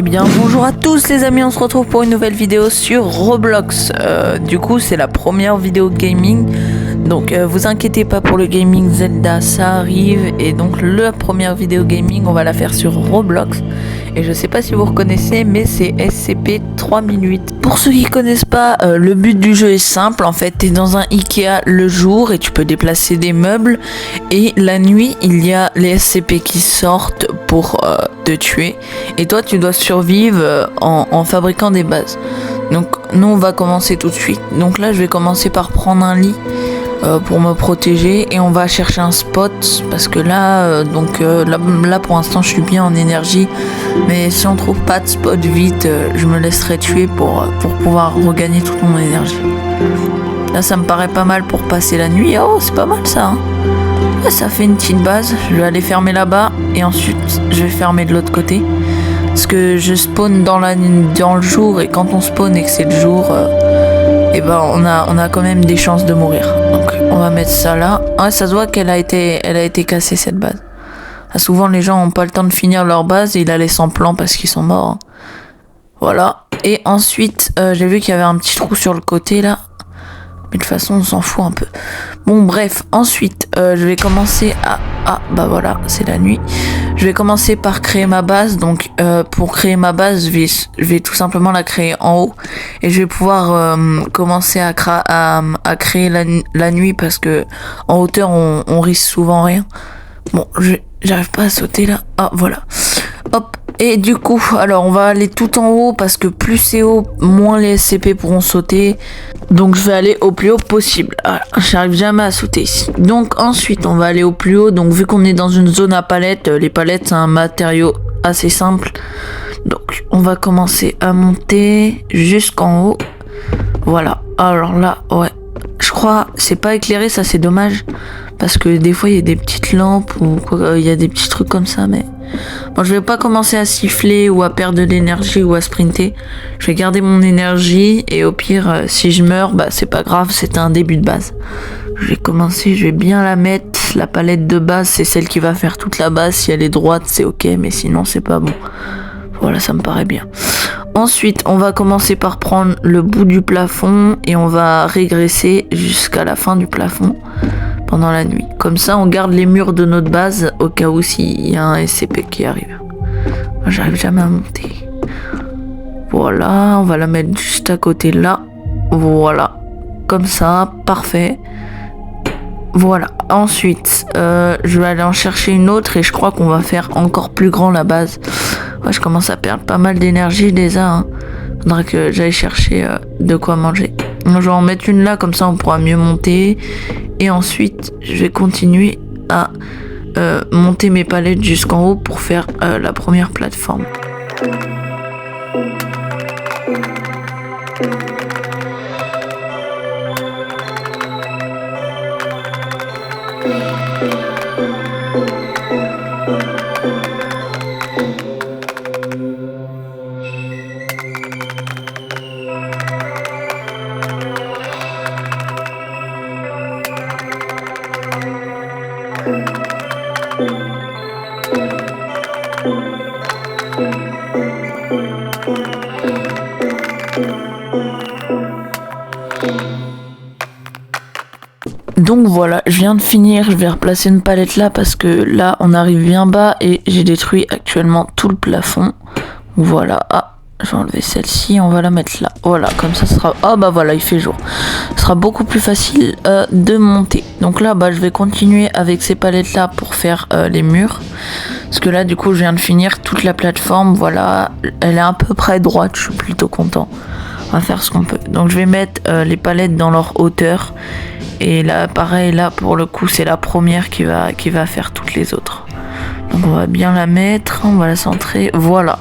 bien, bonjour à tous les amis, on se retrouve pour une nouvelle vidéo sur Roblox. Du coup, c'est la première vidéo gaming. Donc, vous inquiétez pas pour le gaming Zelda, ça arrive. Et donc, la première vidéo gaming, on va la faire sur Roblox. Et je sais pas si vous reconnaissez, mais c'est SCP-3008. Pour ceux qui connaissent pas, le but du jeu est simple. En fait, t'es dans un Ikea le jour et tu peux déplacer des meubles. Et la nuit, il y a les SCP qui sortent pour te tuer. Et toi, tu dois survivre en fabriquant des bases. Donc, nous, on va commencer tout de suite. Donc là, je vais commencer par prendre un lit pour me protéger. Et on va chercher un spot. Parce que là, là, pour l'instant, je suis bien en énergie. Mais si on trouve pas de spot vite, je me laisserai tuer pour pouvoir regagner toute mon énergie. Là, ça me paraît pas mal pour passer la nuit. Oh, c'est pas mal ça, hein. Ouais, ça fait une petite base. Je vais aller fermer là-bas. Et ensuite, je vais fermer de l'autre côté. Parce que je spawn dans le jour. Et quand on spawn et que c'est le jour, et ben on a quand même des chances de mourir. Donc, on va mettre ça là. Ouais, ça se voit qu'elle a été cassée, cette base. Souvent, les gens n'ont pas le temps de finir leur base et ils la laissent en plan parce qu'ils sont morts. Hein. Voilà. Et ensuite, j'ai vu qu'il y avait un petit trou sur le côté là. Mais de toute façon, on s'en fout un peu. Bon, bref. Ensuite, je vais commencer à... Ah, bah voilà, c'est la nuit. Je vais commencer par créer ma base. Donc, pour créer ma base, je vais tout simplement la créer en haut. Et je vais pouvoir commencer à créer la nuit parce que en hauteur, on risque souvent rien. Bon, j'arrive pas à sauter là. Ah, voilà. Hop. Et du coup, alors on va aller tout en haut parce que plus c'est haut, moins les SCP pourront sauter. Donc je vais aller au plus haut possible. Voilà, j'arrive jamais à sauter ici. Donc ensuite, on va aller au plus haut. Donc vu qu'on est dans une zone à palettes, les palettes c'est un matériau assez simple. Donc on va commencer à monter jusqu'en haut. Voilà. Alors là, ouais. Je crois, c'est pas éclairé, ça c'est dommage. Parce que des fois il y a des petites lampes ou il y a des petits trucs comme ça, mais... Bon, je vais pas commencer à siffler ou à perdre de l'énergie ou à sprinter. Je vais garder mon énergie et au pire, si je meurs, bah c'est pas grave, c'est un début de base. Je vais commencer, je vais bien la mettre. La palette de base, c'est celle qui va faire toute la base. Si elle est droite, c'est ok, mais sinon c'est pas bon. Voilà, ça me paraît bien. Ensuite, on va commencer par prendre le bout du plafond et on va régresser jusqu'à la fin du plafond pendant la nuit. Comme ça, on garde les murs de notre base au cas où s'il y a un SCP qui arrive. Moi, j'arrive jamais à monter. Voilà, on va la mettre juste à côté là. Voilà, comme ça, parfait. Voilà, ensuite, je vais aller en chercher une autre et je crois qu'on va faire encore plus grand la base. Ouais, je commence à perdre pas mal d'énergie déjà. Hein. Faudra que j'aille chercher de quoi manger. Donc, je vais en mettre une là, comme ça on pourra mieux monter. Et ensuite, je vais continuer à monter mes palettes jusqu'en haut pour faire la première plateforme. Donc voilà, je viens de finir, je vais replacer une palette là parce que là on arrive bien bas et j'ai détruit actuellement tout le plafond. Voilà, ah, je vais enlever celle-ci, on va la mettre là. Voilà, comme ça sera... Oh bah voilà, il fait jour. Ce sera beaucoup plus facile de monter. Donc là, bah je vais continuer avec ces palettes là pour faire les murs. Parce que là, du coup, je viens de finir toute la plateforme. Voilà, elle est à peu près droite, je suis plutôt content. On va faire ce qu'on peut. Donc je vais mettre les palettes dans leur hauteur. Et là, pareil, là, pour le coup, c'est la première qui va faire toutes les autres. Donc, on va bien la mettre, on va la centrer. Voilà.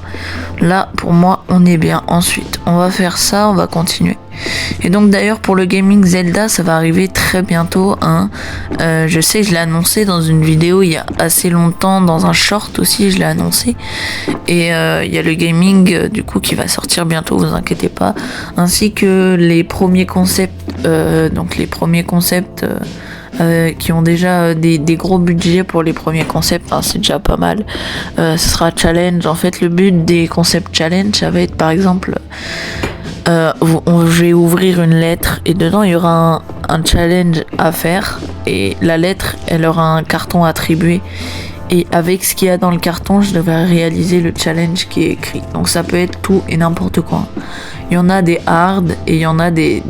Là, pour moi, on est bien. Ensuite, on va faire ça, on va continuer. Et donc, d'ailleurs, pour le gaming Zelda, ça va arriver très bientôt. Hein. Je sais, je l'ai annoncé dans une vidéo il y a assez longtemps, dans un short aussi, je l'ai annoncé. Et il y a le gaming, du coup, qui va sortir bientôt, vous inquiétez pas. Ainsi que les premiers concepts, qui ont déjà des gros budgets pour les premiers concepts, hein, c'est déjà pas mal. Ce sera challenge. En fait, le but des concepts challenge, ça va être par exemple, je vais ouvrir une lettre et dedans il y aura un challenge à faire et la lettre, elle aura un carton attribué. Et avec ce qu'il y a dans le carton, je devrais réaliser le challenge qui est écrit. Donc ça peut être tout et n'importe quoi. Il y en a des hard et il y en a des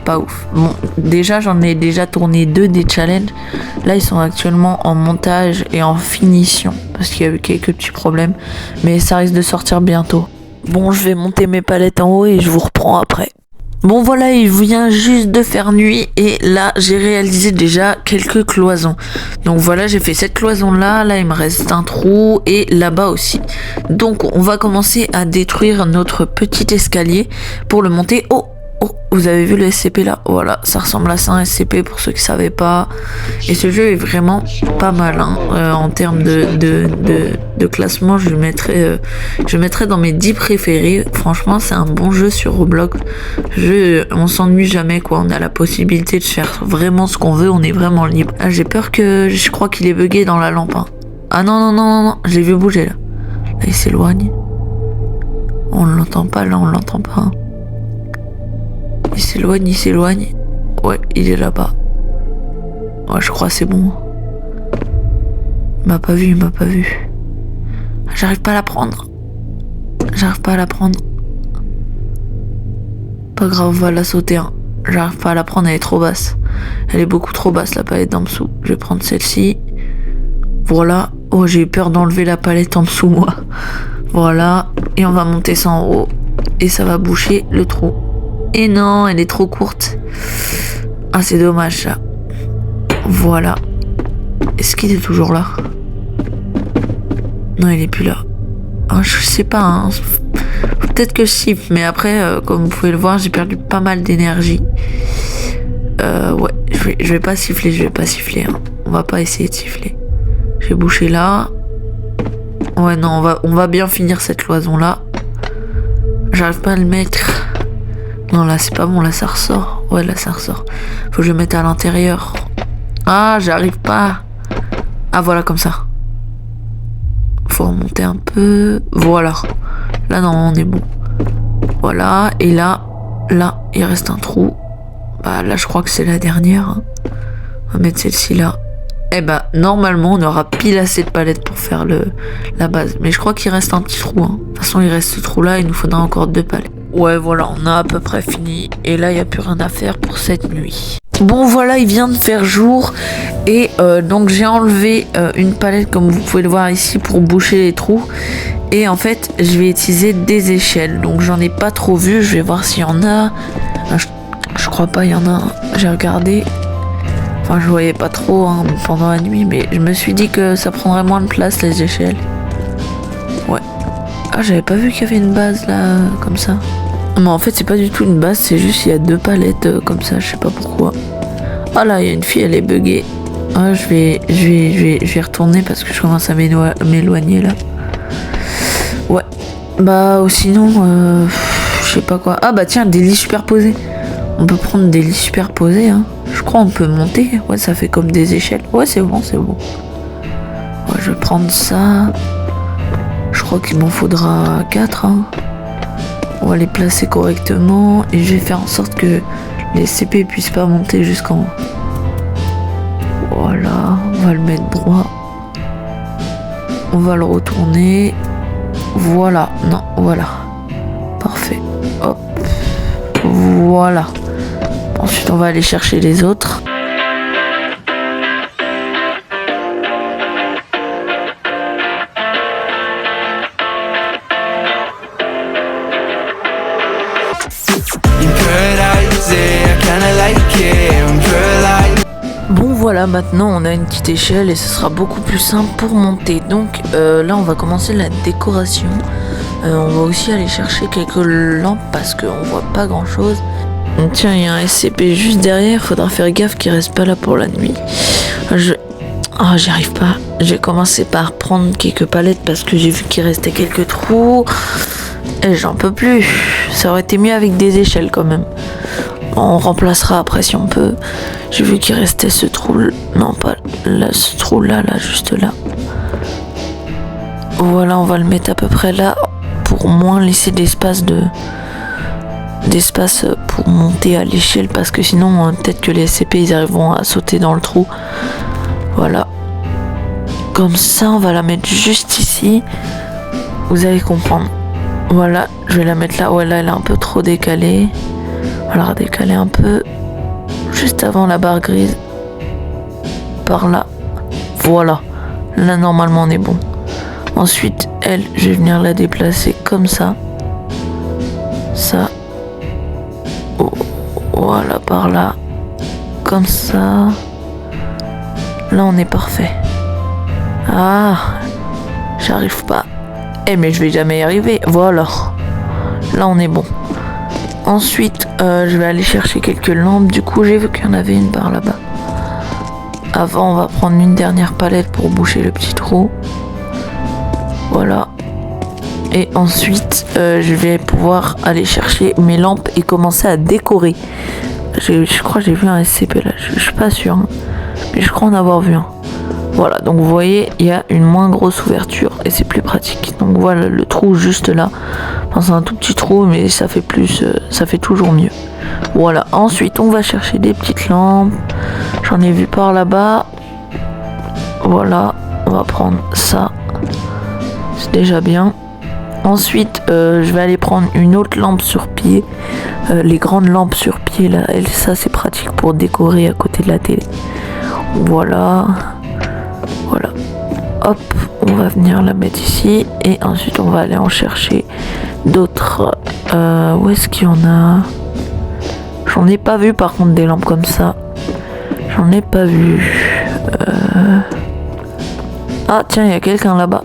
pas ouf. Bon, déjà j'en ai déjà tourné 2 des challenges. Là ils sont actuellement en montage et en finition parce qu'il y a eu quelques petits problèmes. Mais ça risque de sortir bientôt. Bon, je vais monter mes palettes en haut et je vous reprends après. Bon voilà, il vient juste de faire nuit et là j'ai réalisé déjà quelques cloisons. Donc voilà, j'ai fait cette cloison là il me reste un trou et là-bas aussi. Donc on va commencer à détruire notre petit escalier pour le monter. Oh, vous avez vu le SCP là? Voilà, ça ressemble à ça un SCP pour ceux qui savaient pas. Et ce jeu est vraiment pas mal hein. En termes de classement, je le mettrais dans mes 10 préférés. Franchement, c'est un bon jeu sur Roblox. On s'ennuie jamais quoi. On a la possibilité de faire vraiment ce qu'on veut. On est vraiment libre. Ah, j'ai peur que je crois qu'il est bugué dans la lampe. Hein. Ah non, je l'ai vu bouger là. Là, il s'éloigne. On l'entend pas là, on l'entend pas. Hein. Il s'éloigne. Ouais, il est là-bas. Ouais, je crois c'est bon. Il m'a pas vu. J'arrive pas à la prendre. Pas grave, on va la sauter. Hein. J'arrive pas à la prendre, elle est trop basse. Elle est beaucoup trop basse, la palette d'en dessous. Je vais prendre celle-ci. Voilà. Oh, j'ai eu peur d'enlever la palette en dessous, moi. Voilà. Et on va monter ça en haut. Et ça va boucher le trou. Et non, elle est trop courte. Ah, c'est dommage, ça. Voilà. Est-ce qu'il est toujours là? Non, il est plus là. Ah, je sais pas, hein. Peut-être que je siffle, mais après, comme vous pouvez le voir, j'ai perdu pas mal d'énergie. Ouais, je vais pas siffler, hein. On va pas essayer de siffler. Je vais boucher là. Ouais, non, on va bien finir cette cloison-là. J'arrive pas à le mettre. Non, là, c'est pas bon, là, ça ressort. Ouais, là, ça ressort. Faut que je le mette à l'intérieur. Ah, j'arrive pas. Ah, voilà, comme ça. Faut remonter un peu. Voilà. Là, non, on est bon. Voilà, et là, il reste un trou. Bah, là, je crois que c'est la dernière. Hein. On va mettre celle-ci là. Eh bah, normalement, on aura pile assez de palettes pour faire la base. Mais je crois qu'il reste un petit trou. Hein. De toute façon, il reste ce trou-là, il nous faudra encore 2 palettes. Ouais, voilà, on a à peu près fini. Et là, il n'y a plus rien à faire pour cette nuit. Bon, voilà, il vient de faire jour. Et donc, j'ai enlevé une palette, comme vous pouvez le voir ici, pour boucher les trous. Et en fait, je vais utiliser des échelles. Donc, j'en ai pas trop vu. Je vais voir s'il y en a. Je crois pas, il y en a. J'ai regardé. Enfin, je voyais pas trop hein, pendant la nuit. Mais je me suis dit que ça prendrait moins de place, les échelles. Ouais. Ah, j'avais pas vu qu'il y avait une base là, comme ça. Mais en fait, c'est pas du tout une base, c'est juste il y a 2 palettes comme ça, je sais pas pourquoi. Ah là, il y a une fille, elle est buggée. Ah, je vais retourner parce que je commence à m'éloigner là. Ouais. Bah, sinon, je sais pas quoi. Ah bah tiens, des lits superposés. On peut prendre des lits superposés, hein. Je crois on peut monter. Ouais, ça fait comme des échelles. Ouais, c'est bon. Ouais, je vais prendre ça. Je crois qu'il m'en faudra 4, hein. On va les placer correctement et je vais faire en sorte que les CP puissent pas monter jusqu'en haut. Voilà, on va le mettre droit. On va le retourner. Voilà, non, voilà. Parfait. Hop. Voilà. Ensuite, on va aller chercher les autres. Bon voilà, maintenant on a une petite échelle et ce sera beaucoup plus simple pour monter. Donc là on va commencer la décoration. On va aussi aller chercher quelques lampes parce qu'on voit pas grand chose. Donc, tiens, il y a un SCP juste derrière, faudra faire gaffe qu'il reste pas là pour la nuit. J'y arrive pas. J'ai commencé par prendre quelques palettes parce que j'ai vu qu'il restait quelques trous. Et j'en peux plus. Ça aurait été mieux avec des échelles quand même. On remplacera après si on peut. J'ai vu qu'il restait ce trou. Non, pas là, ce trou là, juste là. Voilà, on va le mettre à peu près là pour moins laisser d'espace pour monter à l'échelle parce que sinon peut-être que les SCP ils arriveront à sauter dans le trou. Voilà. Comme ça, on va la mettre juste ici. Vous allez comprendre. Voilà, je vais la mettre là. Ouais, là, elle est un peu trop décalée. On va la redécaler un peu. Juste avant la barre grise. Par là. Voilà. Là, normalement, on est bon. Ensuite, elle, je vais venir la déplacer comme ça. Ça. Oh, voilà, par là. Comme ça. Là, on est parfait. Ah, j'arrive pas. Mais je vais jamais y arriver. Voilà. Là, on est bon. Ensuite, je vais aller chercher quelques lampes. Du coup, j'ai vu qu'il y en avait une par là-bas. Avant, on va prendre une dernière palette pour boucher le petit trou. Voilà. Et ensuite, je vais pouvoir aller chercher mes lampes et commencer à décorer. Je crois que j'ai vu un SCP là. Je suis pas sûr. Hein. Mais je crois en avoir vu un. Voilà, donc vous voyez, il y a une moins grosse ouverture et c'est plus pratique. Donc voilà le trou juste là. Enfin, c'est un tout petit trou, mais ça fait plus, ça fait toujours mieux. Voilà, ensuite on va chercher des petites lampes. J'en ai vu par là-bas. Voilà, on va prendre ça. C'est déjà bien. Ensuite, je vais aller prendre une autre lampe sur pied. Les grandes lampes sur pied, là, ça c'est pratique pour décorer à côté de la télé. Voilà. Voilà. Hop, on va venir la mettre ici. Et ensuite, on va aller en chercher d'autres. Où est-ce qu'il y en a? J'en ai pas vu par contre des lampes comme ça. J'en ai pas vu. Ah tiens, il y a quelqu'un là-bas.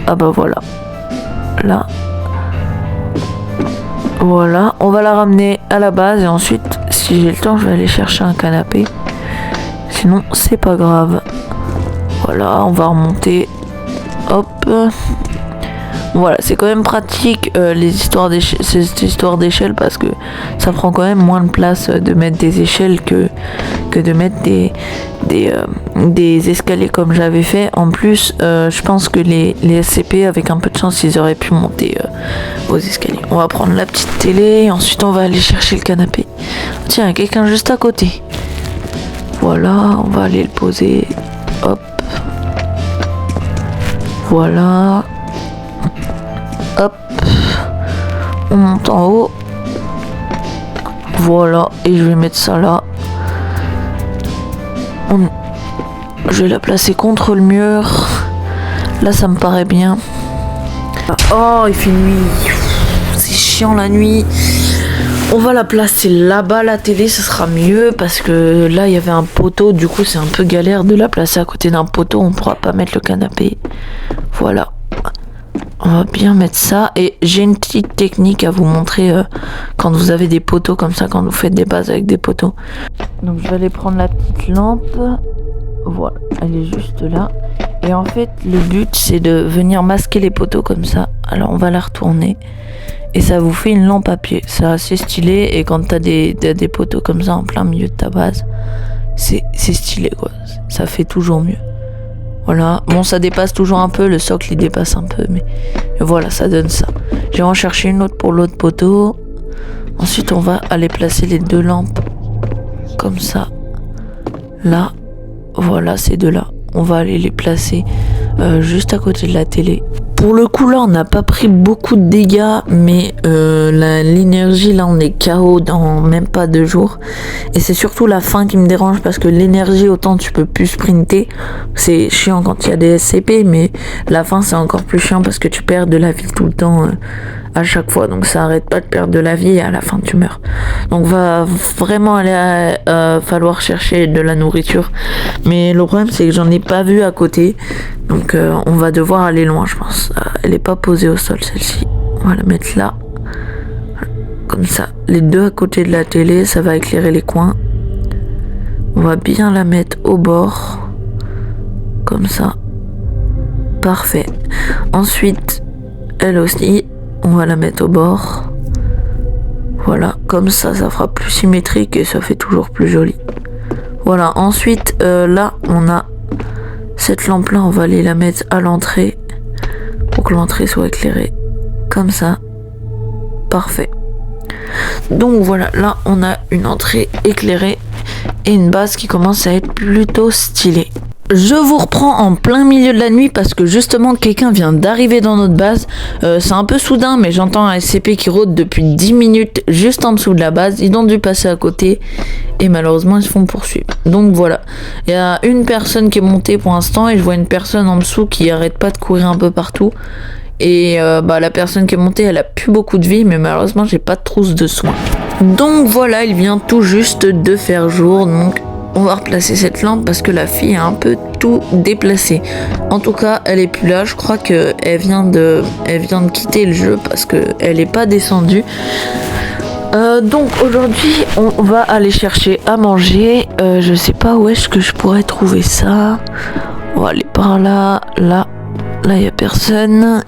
Ah bah voilà. Là. Voilà, on va la ramener à la base et ensuite, si j'ai le temps, je vais aller chercher un canapé. Sinon, c'est pas grave. Voilà, on va remonter. Hop. Voilà, c'est quand même pratique cette histoire d'échelle parce que ça prend quand même moins de place de mettre des échelles que de mettre des escaliers comme j'avais fait. En plus, je pense que les SCP, avec un peu de chance, ils auraient pu monter aux escaliers. On va prendre la petite télé et ensuite on va aller chercher le canapé. Tiens, il y a quelqu'un juste à côté. Voilà, on va aller le poser. Hop. Voilà. Hop. On monte en haut. Voilà. Et je vais mettre ça là. Je vais la placer contre le mur. Là, ça me paraît bien. Oh, il fait nuit. C'est chiant la nuit. On va la placer là-bas, la télé, ce sera mieux parce que là, il y avait un poteau. Du coup, c'est un peu galère de la placer à côté d'un poteau. On pourra pas mettre le canapé. Voilà. On va bien mettre ça. Et j'ai une petite technique à vous montrer quand vous avez des poteaux comme ça, quand vous faites des bases avec des poteaux. Donc, je vais aller prendre la petite lampe. Voilà, elle est juste là. Et en fait, le but, c'est de venir masquer les poteaux comme ça. Alors, on va la retourner. Et ça vous fait une lampe à pied. C'est assez stylé. Et quand t'as des poteaux comme ça en plein milieu de ta base, c'est stylé quoi. Ça fait toujours mieux. Voilà. Bon, ça dépasse toujours un peu. Le socle, il dépasse un peu. Mais voilà, ça donne ça. Je vais en chercher une autre pour l'autre poteau. Ensuite, on va aller placer les deux lampes. Comme ça. Là. Voilà, ces deux-là. On va aller les placer juste à côté de la télé. Pour le coup, là, on n'a pas pris beaucoup de dégâts, mais l'énergie, là, on est KO dans même pas 2 jours. Et c'est surtout la fin qui me dérange, parce que l'énergie, autant tu peux plus sprinter. C'est chiant quand il y a des SCP, mais la fin, c'est encore plus chiant, parce que tu perds de la vie tout le temps à chaque fois. Donc ça arrête pas de perdre de la vie, et à la fin, tu meurs. Donc va vraiment aller falloir chercher de la nourriture. Mais le problème, c'est que j'en ai pas vu à côté. Donc on va devoir aller loin, je pense. Elle est pas posée au sol, celle-ci. On va la mettre là. Comme ça. Les deux à côté de la télé, ça va éclairer les coins. On va bien la mettre au bord. Comme ça. Parfait. Ensuite, elle aussi, on va la mettre au bord. Voilà, comme ça fera plus symétrique et ça fait toujours plus joli. Voilà, ensuite là on a cette lampe là, on va aller la mettre à l'entrée pour que l'entrée soit éclairée. Comme ça, parfait. Donc voilà, là on a une entrée éclairée et une base qui commence à être plutôt stylée. Je vous reprends en plein milieu de la nuit parce que justement quelqu'un vient d'arriver dans notre base. C'est un peu soudain, mais j'entends un SCP qui rôde depuis 10 minutes juste en dessous de la base. Ils ont dû passer à côté et malheureusement ils se font poursuivre. Donc voilà, il y a une personne qui est montée pour l'instant et je vois une personne en dessous qui arrête pas de courir un peu partout. Et la personne qui est montée, elle a plus beaucoup de vie, mais malheureusement j'ai pas de trousse de soins. Donc voilà, il vient tout juste de faire jour, donc on va replacer cette lampe parce que la fille a un peu tout déplacé. En tout cas, elle est plus là. Je crois que elle vient de quitter le jeu parce que elle est pas descendue. Donc aujourd'hui, on va aller chercher à manger. Je sais pas où est-ce que je pourrais trouver ça. On va aller par là. Là, il y a personne.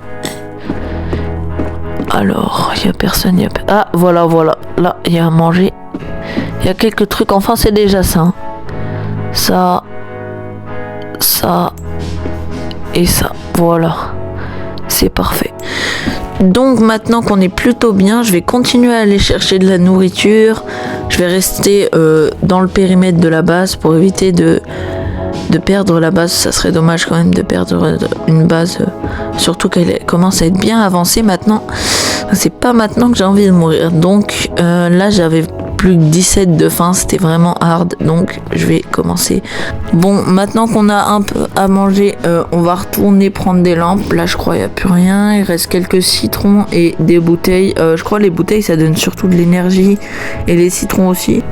Alors, il y a personne. Ah, voilà. Là, il y a à manger. Il y a quelques trucs. Enfin, c'est déjà ça. Hein. Ça et ça, voilà, c'est parfait. Donc maintenant qu'on est plutôt bien, je vais continuer à aller chercher de la nourriture. Je vais rester dans le périmètre de la base pour éviter de perdre la base. Ça serait dommage quand même de perdre une base, surtout qu'elle commence à être bien avancée maintenant. C'est pas maintenant que j'ai envie de mourir. Donc là j'avais plus que 17 de faim, c'était vraiment hard, donc je vais commencer. Bon, maintenant qu'on a un peu à manger, on va retourner prendre des lampes. Là je crois il n'y a plus rien, il reste quelques citrons et des bouteilles. Je crois les bouteilles ça donne surtout de l'énergie et les citrons aussi.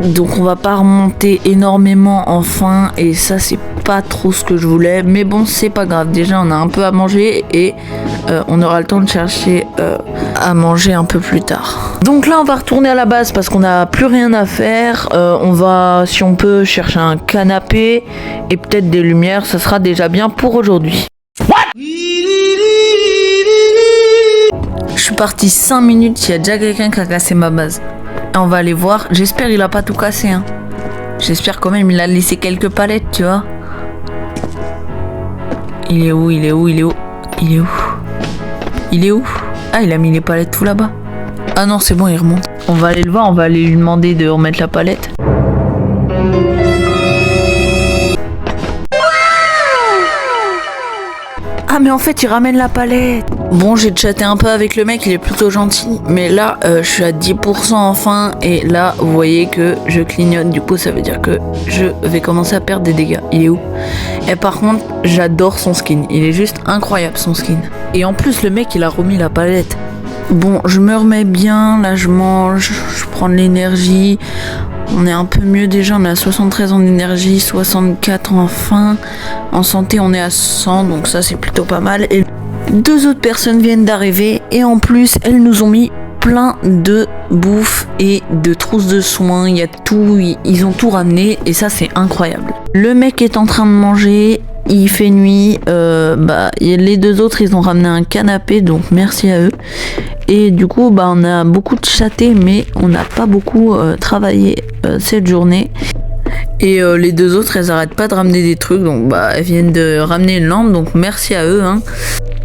Donc on va pas remonter énormément en faim et ça c'est pas trop ce que je voulais, mais bon c'est pas grave, déjà on a un peu à manger et on aura le temps de chercher à manger un peu plus tard. Donc là on va retourner à la base parce qu'on n'a plus rien à faire. On va, si on peut, chercher un canapé et peut-être des lumières, ça sera déjà bien pour aujourd'hui. Je suis parti 5 minutes, il y a déjà quelqu'un qui a cassé ma base. On va aller voir, j'espère il a pas tout cassé hein. J'espère quand même il a laissé quelques palettes, tu vois. Il est où? Ah, il a mis les palettes tout là-bas. Ah non, c'est bon, il remonte. On va aller le voir, on va aller lui demander de remettre la palette. Ah mais en fait il ramène la palette. Bon, j'ai chatté un peu avec le mec, il est plutôt gentil. Mais là je suis à 10% enfin. Et là vous voyez que je clignote. Du coup ça veut dire que je vais commencer à perdre des dégâts. Il est où? Et par contre j'adore son skin. Il est juste incroyable son skin. Et en plus le mec il a remis la palette. Bon, je me remets bien. Là je mange, je prends de l'énergie. On est un peu mieux déjà, on est à 73 en énergie, 64 en faim. En santé on est à 100, donc ça c'est plutôt pas mal. Et 2 autres personnes viennent d'arriver et en plus elles nous ont mis plein de bouffe et de trousses de soins. Il y a tout, ils ont tout ramené et ça c'est incroyable. Le mec est en train de manger, il fait nuit. Les 2 autres ils ont ramené un canapé, donc merci à eux. Et du coup on a beaucoup de chaté mais on n'a pas beaucoup travaillé cette journée. Et les 2 autres elles arrêtent pas de ramener des trucs, donc elles viennent de ramener une lampe, donc merci à eux hein.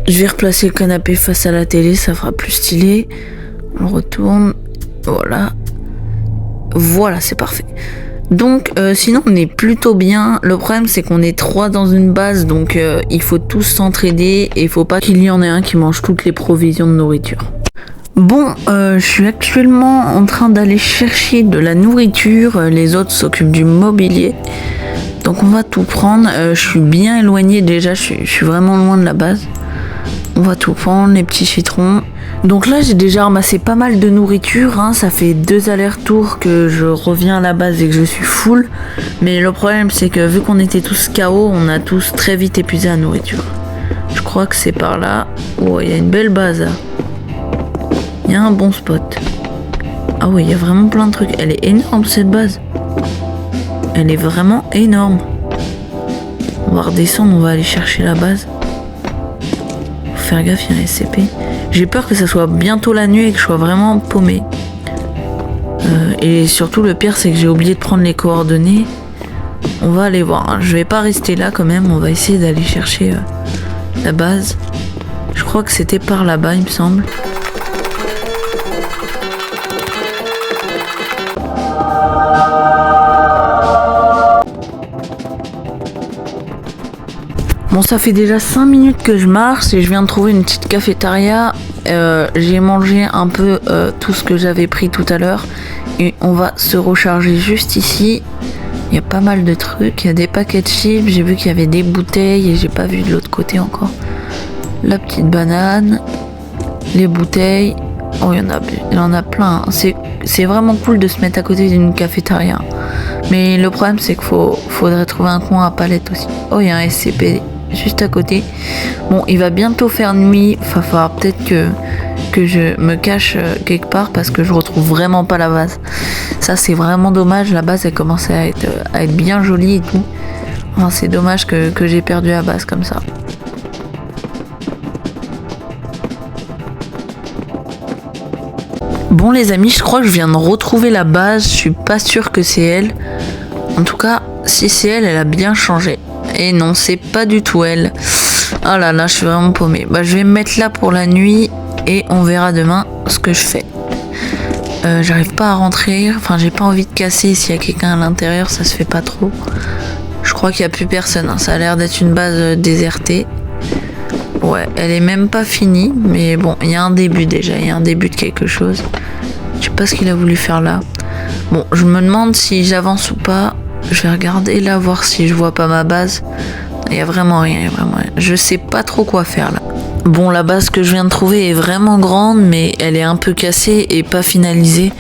Je vais replacer le canapé face à la télé, ça fera plus stylé. On retourne, voilà c'est parfait. Donc sinon on est plutôt bien. Le problème c'est qu'on est 3 dans une base, donc il faut tous s'entraider et il faut pas qu'il y en ait un qui mange toutes les provisions de nourriture. Bon, je suis actuellement en train d'aller chercher de la nourriture, les autres s'occupent du mobilier. Donc on va tout prendre, je suis bien éloigné déjà, je suis vraiment loin de la base. On va tout prendre, les petits citrons. Donc là j'ai déjà ramassé pas mal de nourriture, hein. Ça fait 2 allers-retours que je reviens à la base et que je suis full. Mais le problème c'est que vu qu'on était tous KO, on a tous très vite épuisé la nourriture. Je crois que c'est par là. Oh, il y a une belle base là. Il y a un bon spot. Ah oui, il y a vraiment plein de trucs. Elle est énorme cette base. Elle est vraiment énorme. On va redescendre, on va aller chercher la base. Faut faire gaffe, il y a un SCP. J'ai peur que ça soit bientôt la nuit et que je sois vraiment paumé. Et surtout, le pire, c'est que j'ai oublié de prendre les coordonnées. On va aller voir. Hein. Je vais pas rester là quand même. On va essayer d'aller chercher la base. Je crois que c'était par là-bas, il me semble. Bon, ça fait déjà 5 minutes que je marche et je viens de trouver une petite cafétéria. J'ai mangé un peu tout ce que j'avais pris tout à l'heure. Et on va se recharger juste ici. Il y a pas mal de trucs. Il y a des paquets de chips. J'ai vu qu'il y avait des bouteilles et j'ai pas vu de l'autre côté encore. La petite banane. Les bouteilles. Oh, il y en a plein. C'est vraiment cool de se mettre à côté d'une cafétéria. Mais le problème, c'est qu'il faudrait trouver un coin à palette aussi. Oh, il y a un SCP juste à côté. Bon, il va bientôt faire nuit. Il va falloir peut-être que je me cache quelque part parce que je retrouve vraiment pas la base. Ça, c'est vraiment dommage. La base, elle commençait à être bien jolie et tout. Enfin, c'est dommage que j'ai perdu la base comme ça. Bon les amis, je crois que je viens de retrouver la base. Je suis pas sûre que c'est elle. En tout cas, si c'est elle, elle a bien changé. Et non, c'est pas du tout elle. Oh là là, je suis vraiment paumée. Bah, je vais me mettre là pour la nuit et on verra demain ce que je fais. J'arrive pas à rentrer. Enfin, j'ai pas envie de casser s'il y a quelqu'un à l'intérieur, ça se fait pas trop. Je crois qu'il y a plus personne. Hein. Ça a l'air d'être une base désertée. Ouais, elle est même pas finie, mais bon, il y a un début déjà. Il y a un début de quelque chose. Je sais pas ce qu'il a voulu faire là. Bon, je me demande si j'avance ou pas. Je vais regarder là, voir si je vois pas ma base. Il y a vraiment rien, Je sais pas trop quoi faire là. Bon, la base que je viens de trouver est vraiment grande, mais elle est un peu cassée et pas finalisée.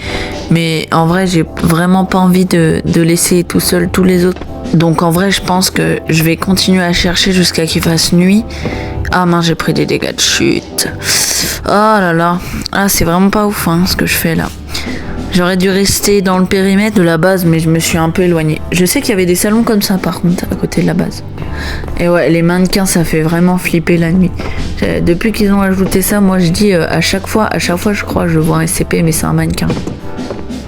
Mais en vrai, j'ai vraiment pas envie de laisser tout seul tous les autres. Donc en vrai, je pense que je vais continuer à chercher jusqu'à qu'il fasse nuit. Ah mince, j'ai pris des dégâts de chute. Oh là là. Ah, c'est vraiment pas ouf hein, ce que je fais là. J'aurais dû rester dans le périmètre de la base, mais je me suis un peu éloignée. Je sais qu'il y avait des salons comme ça, par contre, à côté de la base. Et ouais, les mannequins, ça fait vraiment flipper la nuit. Depuis qu'ils ont ajouté ça, moi je dis à chaque fois, je crois, je vois un SCP, mais c'est un mannequin.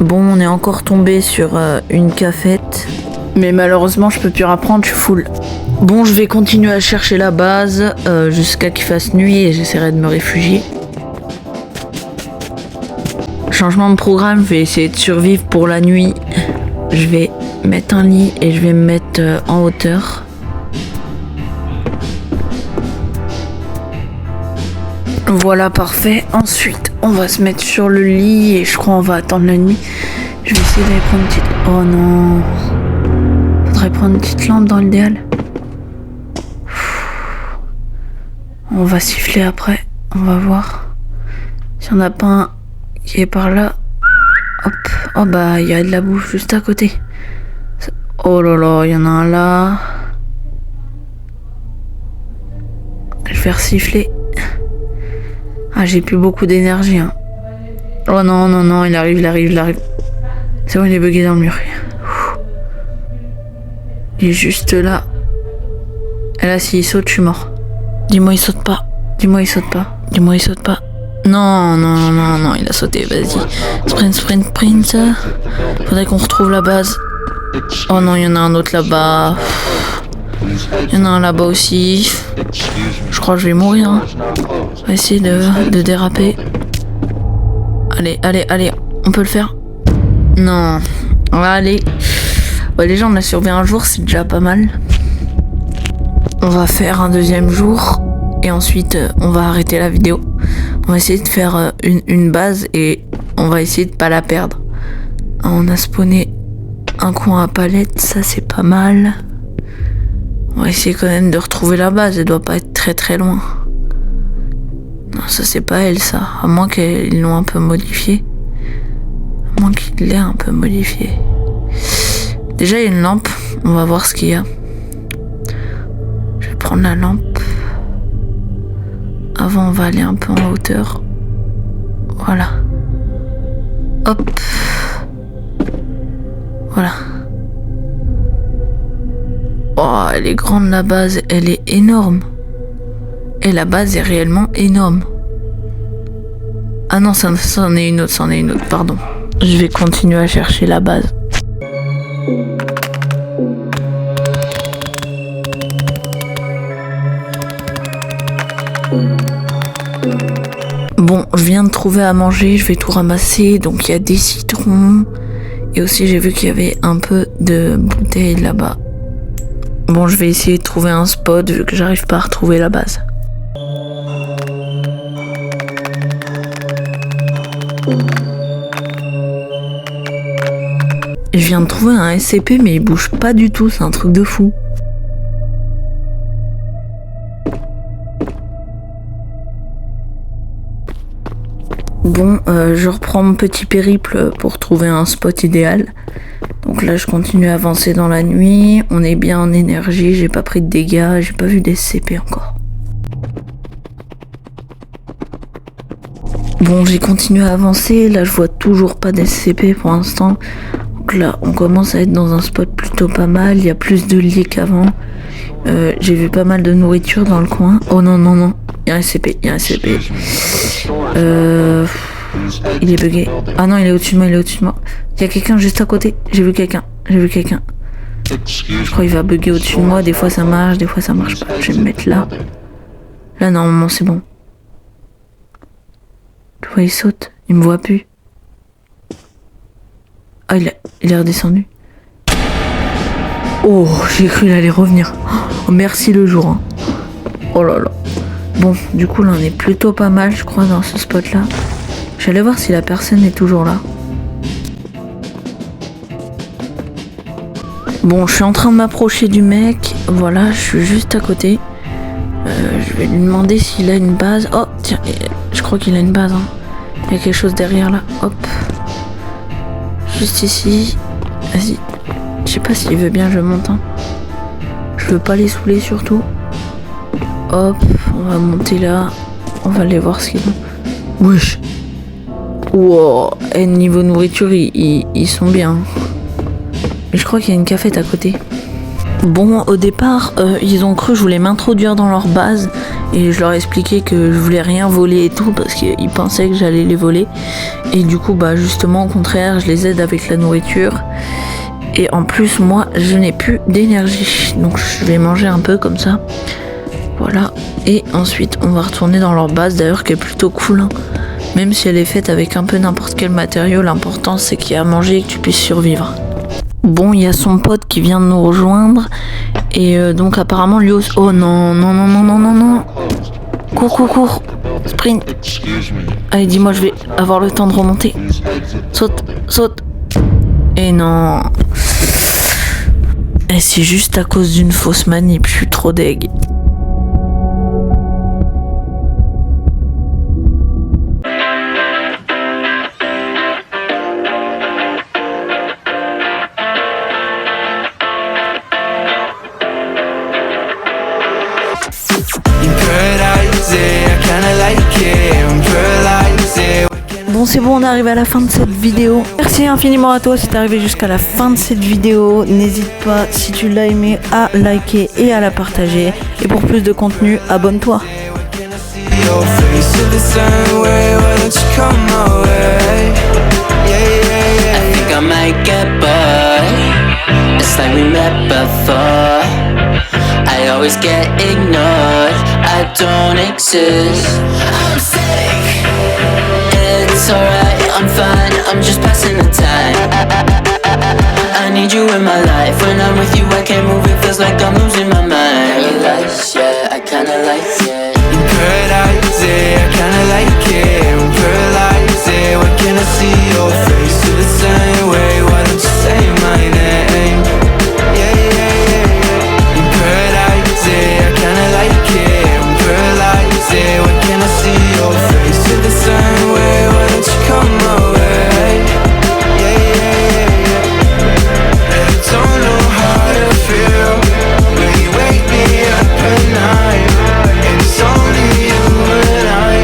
Bon, on est encore tombé sur une cafette. Mais malheureusement, je peux plus reprendre, je suis full. Bon, je vais continuer à chercher la base jusqu'à qu'il fasse nuit et j'essaierai de me réfugier. Changement de programme, je vais essayer de survivre pour la nuit. Je vais mettre un lit et je vais me mettre en hauteur. Voilà, parfait. Ensuite, on va se mettre sur le lit et je crois on va attendre la nuit. Je vais essayer d'aller prendre une petite... Oh non. Faudrait prendre une petite lampe dans l'idéal. On va siffler après. On va voir. Si on n'a pas un qui est par là. Hop. Oh bah, il y a de la bouffe juste à côté. Oh là là, il y en a un là. Je vais resiffler. Ah, j'ai plus beaucoup d'énergie. Hein. Oh non, non, non, il arrive. C'est bon, il est bugué dans le mur. Il est juste là. Et là, s'il saute, je suis mort. Dis-moi, il saute pas. Non, non, non, non, il a sauté, vas-y. Sprint. Faudrait qu'on retrouve la base. Oh non, il y en a un autre là-bas. Il y en a un là-bas aussi. Je crois que je vais mourir. Hein. On va essayer de déraper. Allez, on peut le faire. Non. Allez. Ouais, déjà, on a survécu un jour, c'est déjà pas mal. On va faire un deuxième jour. Et ensuite, on va arrêter la vidéo. On va essayer de faire une base et on va essayer de pas la perdre. On a spawné un coin à palette, ça c'est pas mal. On va essayer quand même de retrouver la base, elle doit pas être très très loin. Non, ça c'est pas elle ça, à moins qu'ils l'ont un peu modifié. À moins qu'il l'ait un peu modifié. Déjà il y a une lampe, on va voir ce qu'il y a. Je vais prendre la lampe. Avant, on va aller un peu en hauteur. Voilà. Hop. Voilà. Oh, elle est grande la base. Elle est énorme. Et la base est réellement énorme. Ah non, c'en est une autre, pardon. je vais continuer à chercher la base. Bon, je viens de trouver à manger, je vais tout ramasser. Donc il y a des citrons. Et aussi j'ai vu qu'il y avait un peu de bouteilles là-bas. Bon, je vais essayer de trouver un spot vu que j'arrive pas à retrouver la base. Je viens de trouver un SCP mais il bouge pas du tout, c'est un truc de fou. Bon, je reprends mon petit périple pour trouver un spot idéal. Donc là, je continue à avancer dans la nuit. On est bien en énergie, j'ai pas pris de dégâts, j'ai pas vu des SCP encore. Bon, j'ai continué à avancer. Là, je vois toujours pas d'SCP pour l'instant. Donc là, on commence à être dans un spot plutôt pas mal. Il y a plus de lits qu'avant. J'ai vu pas mal de nourriture dans le coin. Oh non, non, non. Il y a un SCP, il y a un SCP. Il est bugué. Ah non, il est au-dessus de moi, il est au-dessus de moi. Il y a quelqu'un juste à côté. J'ai vu quelqu'un. Je crois qu'il va bugger au-dessus de moi. Des fois ça marche, des fois ça marche pas. Je vais me mettre là. Là, normalement, c'est bon. Tu vois, il saute. Il me voit plus. Ah, il est redescendu. Oh, j'ai cru qu'il allait revenir. Oh, merci le jour. Hein. Oh là là. Bon, du coup, là, on est plutôt pas mal, je crois, dans ce spot-là. J'allais voir si la personne est toujours là. Bon, je suis en train de m'approcher du mec. Voilà, je suis juste à côté. Je vais lui demander s'il a une base. Oh, tiens, je crois qu'il a une base. Hein. Il y a quelque chose derrière là. Hop. Juste ici. Vas-y. Je sais pas s'il veut bien, je monte. Hein. Je veux pas les saouler surtout. Hop, on va monter là. On va aller voir ce qu'ils ont. Wesh. Wow. Et niveau nourriture, ils sont bien. Mais je crois qu'il y a une cafette à côté. Bon, au départ, ils ont cru que je voulais m'introduire dans leur base. Et je leur ai expliqué que je voulais rien voler et tout. Parce qu'ils pensaient que j'allais les voler. Et du coup, bah justement, au contraire, je les aide avec la nourriture. Et en plus, moi, je n'ai plus d'énergie. Donc je vais manger un peu comme ça. Voilà. Et ensuite, on va retourner dans leur base, d'ailleurs, qui est plutôt cool. Hein. Même si elle est faite avec un peu n'importe quel matériau, l'important, c'est qu'il y ait à manger et que tu puisses survivre. Bon, il y a son pote qui vient de nous rejoindre. Et donc, apparemment, lui aussi... Oh non, non, non, non, non, non, non. Cours. Sprint. Allez, dis-moi, je vais avoir le temps de remonter. Saute. Et non. Et c'est juste à cause d'une fausse manip, je suis trop deg. Bon, c'est bon, on est arrivé à la fin de cette vidéo. Merci infiniment à toi si t'es arrivé jusqu'à la fin de cette vidéo. N'hésite pas, si tu l'as aimé, à liker et à la partager. Et pour plus de contenu, abonne-toi. I always get ignored, I don't exist. I'm sick. It's alright, I'm fine, I'm just passing the time. I need you in my life. When I'm with you, I can't move, it feels like I'm losing my mind. Paradise, yeah, I kinda like it. In paradise, yeah, I kinda like it. In paradise, yeah, why can't I see your face? Feel the same way, why don't you say my name? Yeah, yeah, yeah. In paradise, yeah, I kinda like it. In paradise, yeah, why can't I see your face? Feel the same way, why don't you come my way? Yeah, yeah, yeah. I don't know how to feel when you wake me up at night. And it's only you and I.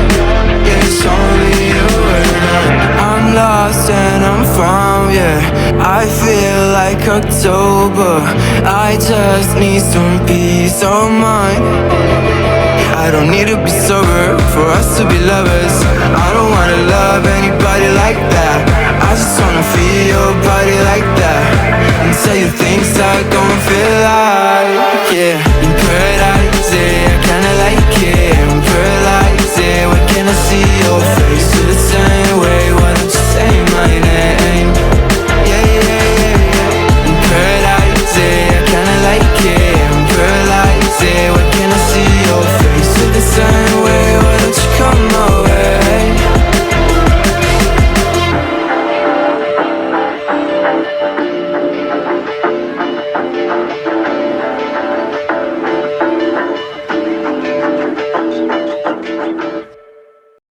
Yeah, it's only you and I. I'm lost and I'm found, yeah. I feel like October. I just need some peace of mind. I don't need to be sober for us to be lovers. I don't wanna love anybody like that. I just want you think start going feel like